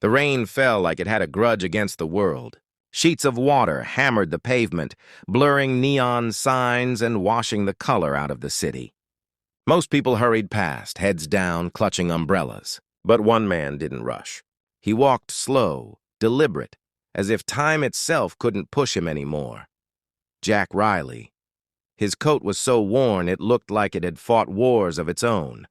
The rain fell like it had a grudge against the world. Sheets of water hammered the pavement, blurring neon signs and washing the color out of the city. Most people hurried past, heads down, clutching umbrellas. But one man didn't rush. He walked slow, deliberate, as if time itself couldn't push him anymore. Jack Riley. His coat was so worn it looked like it had fought wars of its own.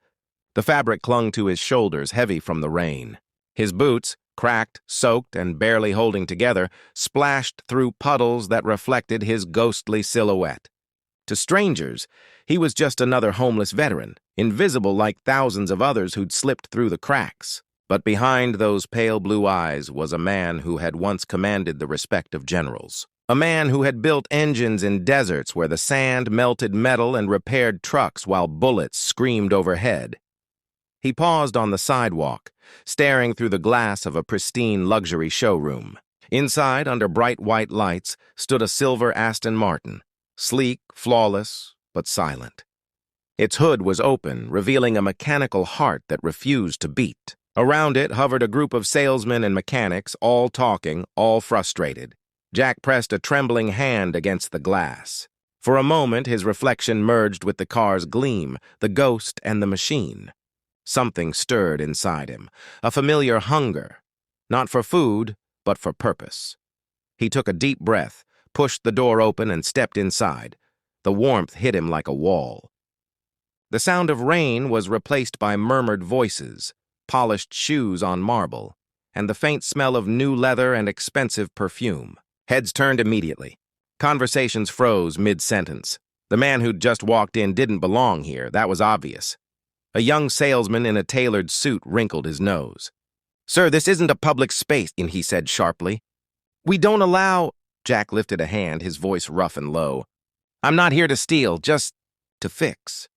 The fabric clung to his shoulders, heavy from the rain. His boots, cracked, soaked, and barely holding together, splashed through puddles that reflected his ghostly silhouette. To strangers, he was just another homeless veteran, invisible like thousands of others who'd slipped through the cracks. But behind those pale blue eyes was a man who had once commanded the respect of generals. A man who had built engines in deserts where the sand melted metal and repaired trucks while bullets screamed overhead. He paused on the sidewalk, staring through the glass of a pristine luxury showroom. Inside, under bright white lights, stood a silver Aston Martin, sleek, flawless, but silent. Its hood was open, revealing a mechanical heart that refused to beat. Around it hovered a group of salesmen and mechanics, all talking, all frustrated. Jack pressed a trembling hand against the glass. For a moment, his reflection merged with the car's gleam, the ghost and the machine. Something stirred inside him, a familiar hunger, not for food, but for purpose. He took a deep breath, pushed the door open, and stepped inside. The warmth hit him like a wall. The sound of rain was replaced by murmured voices, polished shoes on marble, and the faint smell of new leather and expensive perfume. Heads turned immediately. Conversations froze mid-sentence. The man who'd just walked in didn't belong here, that was obvious. A young salesman in a tailored suit wrinkled his nose. "Sir, this isn't a public space," he said sharply. "We don't allow—" Jack lifted a hand, his voice rough and low. "I'm not here to steal, just to fix."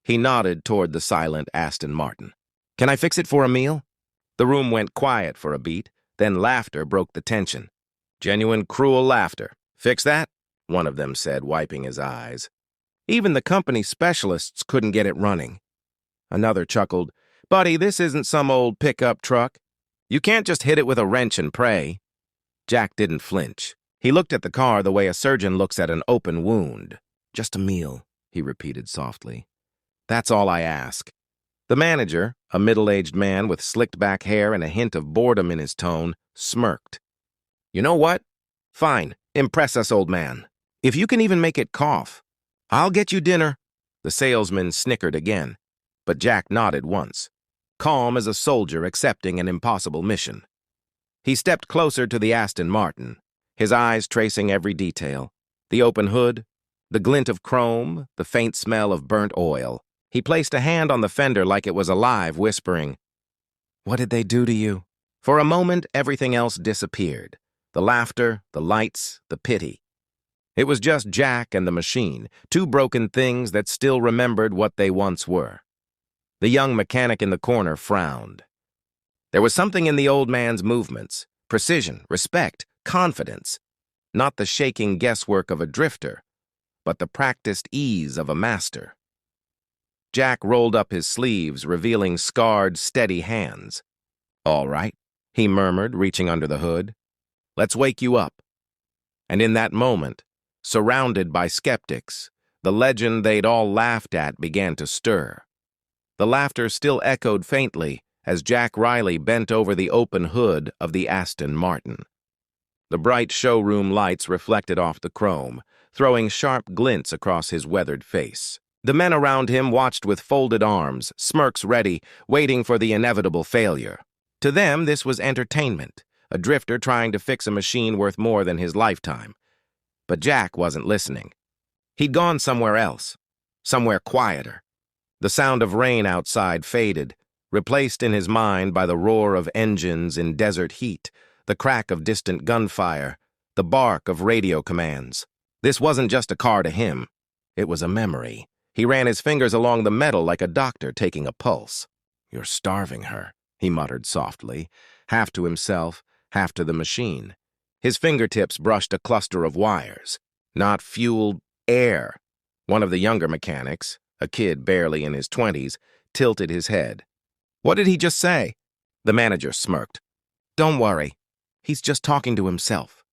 He nodded toward the silent Aston Martin. "Can I fix it for a meal?" The room went quiet for a beat, then laughter broke the tension. Genuine, cruel laughter. "Fix that?" one of them said, wiping his eyes. "Even the company specialists couldn't get it running." Another chuckled. "Buddy, this isn't some old pickup truck. You can't just hit it with a wrench and pray." Jack didn't flinch. He looked at the car the way a surgeon looks at an open wound. "Just a meal," he repeated softly. "That's all I ask." The manager, a middle-aged man with slicked-back hair and a hint of boredom in his tone, smirked. "You know what? Fine. Impress us, old man. If you can even make it cough, I'll get you dinner." The salesman snickered again, but Jack nodded once, calm as a soldier accepting an impossible mission. He stepped closer to the Aston Martin, his eyes tracing every detail. The open hood, the glint of chrome, the faint smell of burnt oil. He placed a hand on the fender like it was alive, whispering, "What did they do to you?" For a moment, everything else disappeared. The laughter, the lights, the pity. It was just Jack and the machine, two broken things that still remembered what they once were. The young mechanic in the corner frowned. There was something in the old man's movements, precision, respect, confidence, not the shaking guesswork of a drifter, but the practiced ease of a master. Jack rolled up his sleeves, revealing scarred, steady hands. "All right," he murmured, reaching under the hood. "Let's wake you up." And in that moment, surrounded by skeptics, the legend they'd all laughed at began to stir. The laughter still echoed faintly as Jack Riley bent over the open hood of the Aston Martin. The bright showroom lights reflected off the chrome, throwing sharp glints across his weathered face. The men around him watched with folded arms, smirks ready, waiting for the inevitable failure. To them, this was entertainment, a drifter trying to fix a machine worth more than his lifetime. But Jack wasn't listening. He'd gone somewhere else, somewhere quieter. The sound of rain outside faded, replaced in his mind by the roar of engines in desert heat, the crack of distant gunfire, the bark of radio commands. This wasn't just a car to him. It was a memory. He ran his fingers along the metal like a doctor taking a pulse. "You're starving her," he muttered softly, half to himself, half to the machine. His fingertips brushed a cluster of wires. Not fuel, air. One of the younger mechanics, a kid barely in his 20s, tilted his head. "What did he just say?" The manager smirked. Don't worry. He's just talking to himself.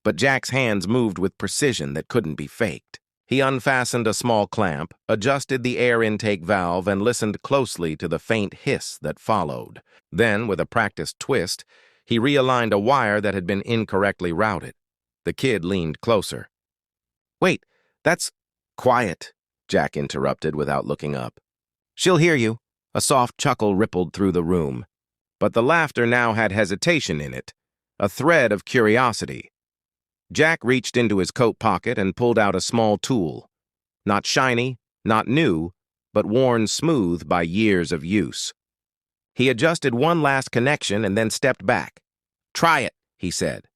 But Jack's hands moved with precision that couldn't be faked. He unfastened a small clamp, adjusted the air intake valve, and listened closely to the faint hiss that followed. Then, with a practiced twist, he realigned a wire that had been incorrectly routed. The kid leaned closer. "Wait, that's—" "Quiet," Jack interrupted without looking up. "She'll hear you." A soft chuckle rippled through the room. But the laughter now had hesitation in it, a thread of curiosity. Jack reached into his coat pocket and pulled out a small tool. Not shiny, not new, but worn smooth by years of use. He adjusted one last connection and then stepped back. "Try it," he said.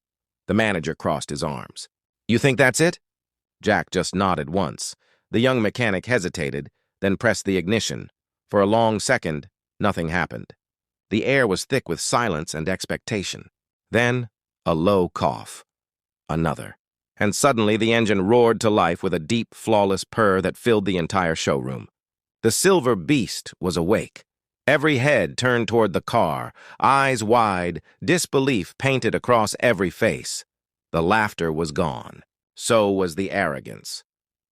The manager crossed his arms. "You think that's it?" Jack just nodded once. The young mechanic hesitated, then pressed the ignition. For a long second, nothing happened. The air was thick with silence and expectation. Then, a low cough. Another. And suddenly the engine roared to life with a deep, flawless purr that filled the entire showroom. The silver beast was awake. Every head turned toward the car, eyes wide, disbelief painted across every face. The laughter was gone. So was the arrogance.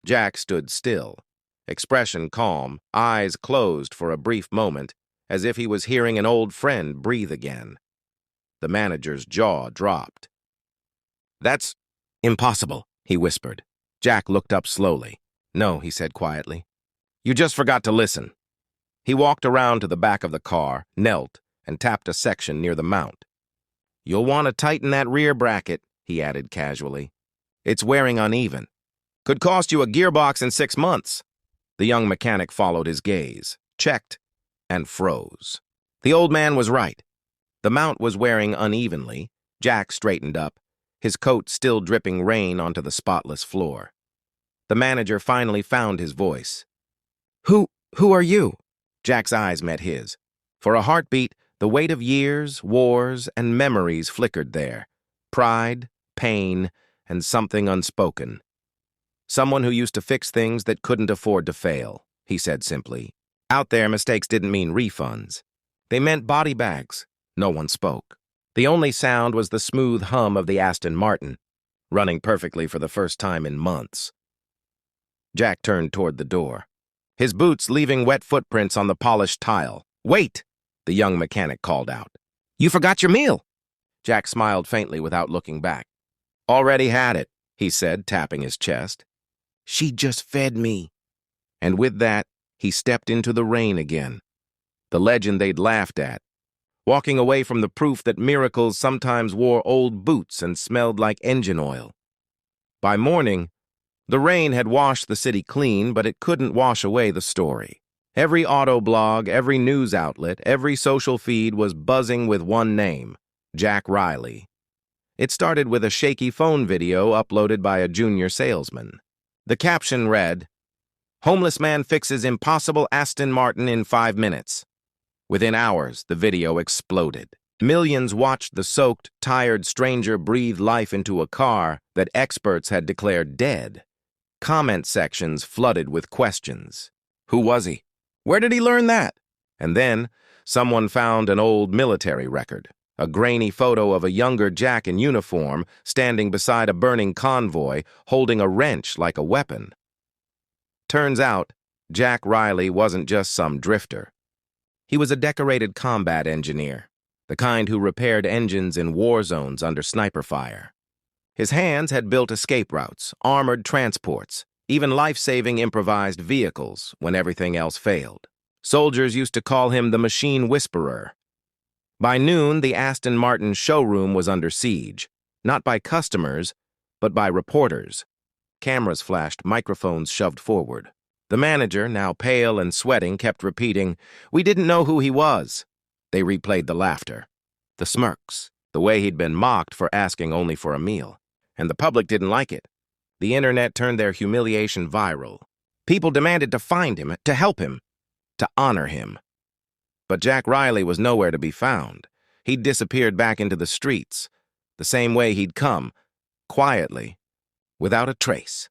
Jack stood still, expression calm, eyes closed for a brief moment, as if he was hearing an old friend breathe again. The manager's jaw dropped. "That's impossible," he whispered. Jack looked up slowly. "No," he said quietly. "You just forgot to listen." He walked around to the back of the car, knelt, and tapped a section near the mount. "You'll want to tighten that rear bracket," he added casually. "It's wearing uneven. Could cost you a gearbox in 6 months." The young mechanic followed his gaze, checked, and froze. The old man was right. The mount was wearing unevenly. Jack straightened up, his coat still dripping rain onto the spotless floor. The manager finally found his voice. Who are you?" Jack's eyes met his. For a heartbeat, the weight of years, wars, and memories flickered there. Pride, pain, and something unspoken. "Someone who used to fix things that couldn't afford to fail," he said simply. Out there, mistakes didn't mean refunds. They meant body bags. No one spoke. The only sound was the smooth hum of the Aston Martin, running perfectly for the first time in months. Jack turned toward the door, his boots leaving wet footprints on the polished tile. "Wait!" the young mechanic called out. "You forgot your meal!" Jack smiled faintly without looking back. "Already had it," he said, tapping his chest. "She just fed me." And with that, he stepped into the rain again. The legend they'd laughed at, walking away from the proof that miracles sometimes wore old boots and smelled like engine oil. By morning, the rain had washed the city clean, but it couldn't wash away the story. Every auto blog, every news outlet, every social feed was buzzing with one name, Jack Riley. It started with a shaky phone video uploaded by a junior salesman. The caption read, "Homeless man fixes impossible Aston Martin in 5 minutes." Within hours, the video exploded. Millions watched the soaked, tired stranger breathe life into a car that experts had declared dead. Comment sections flooded with questions. Who was he? Where did he learn that? And then, someone found an old military record, a grainy photo of a younger Jack in uniform standing beside a burning convoy, holding a wrench like a weapon. Turns out, Jack Riley wasn't just some drifter. He was a decorated combat engineer, the kind who repaired engines in war zones under sniper fire. His hands had built escape routes, armored transports, even life-saving improvised vehicles when everything else failed. Soldiers used to call him the Machine Whisperer. By noon, the Aston Martin showroom was under siege, not by customers, but by reporters. Cameras flashed, microphones shoved forward. The manager, now pale and sweating, kept repeating, "We didn't know who he was." They replayed the laughter, the smirks, the way he'd been mocked for asking only for a meal. And the public didn't like it. The internet turned their humiliation viral. People demanded to find him, to help him, to honor him. But Jack Riley was nowhere to be found. He'd disappeared back into the streets, the same way he'd come, quietly, without a trace.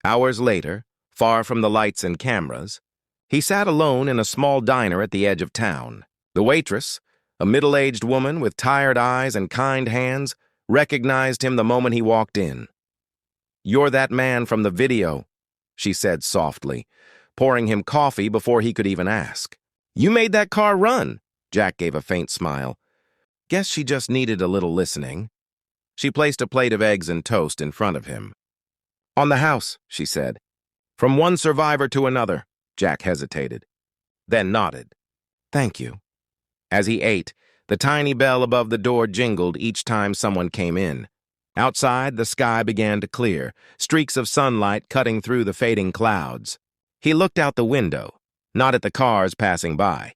Hours later, far from the lights and cameras, he sat alone in a small diner at the edge of town. The waitress, A middle-aged woman with tired eyes and kind hands recognized him the moment he walked in. "You're that man from the video," she said softly, pouring him coffee before he could even ask. "You made that car run." Jack gave a faint smile. Guess she just needed a little listening. She placed a plate of eggs and toast in front of him. "On the house," she said. "From one survivor to another." Jack hesitated, then nodded. "Thank you." As he ate, the tiny bell above the door jingled each time someone came in. Outside, the sky began to clear, streaks of sunlight cutting through the fading clouds. He looked out the window, not at the cars passing by,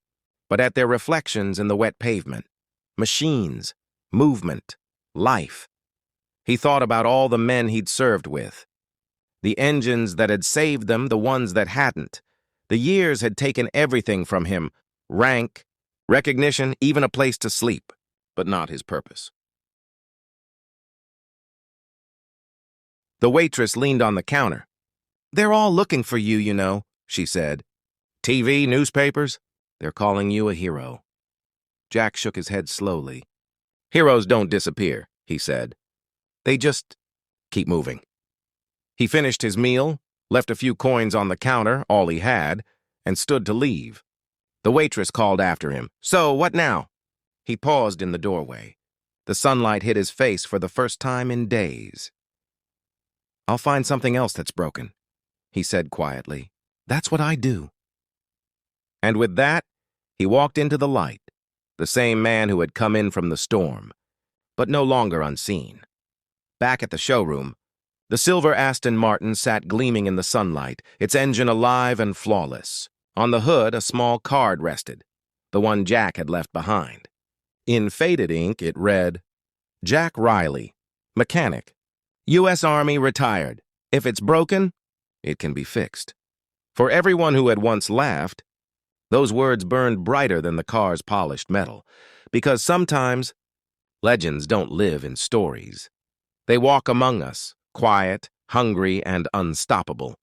but at their reflections in the wet pavement. Machines, movement, life. He thought about all the men he'd served with. The engines that had saved them, the ones that hadn't. The years had taken everything from him: rank, recognition, even a place to sleep, but not his purpose. The waitress leaned on the counter. "They're all looking for you, you know," she said. "TV, newspapers? They're calling you a hero." Jack shook his head slowly. "Heroes don't disappear," he said. "They just keep moving." He finished his meal, left a few coins on the counter, all he had, and stood to leave. The waitress called after him. "So, what now?" He paused in the doorway. The sunlight hit his face for the first time in days. "I'll find something else that's broken," he said quietly. "That's what I do." And with that, he walked into the light, the same man who had come in from the storm, but no longer unseen. Back at the showroom, the silver Aston Martin sat gleaming in the sunlight, its engine alive and flawless. On the hood, a small card rested, the one Jack had left behind. In faded ink, it read, "Jack Riley, mechanic, U.S. Army, retired. If it's broken, it can be fixed." For everyone who had once laughed, those words burned brighter than the car's polished metal, because sometimes legends don't live in stories. They walk among us, quiet, hungry, and unstoppable.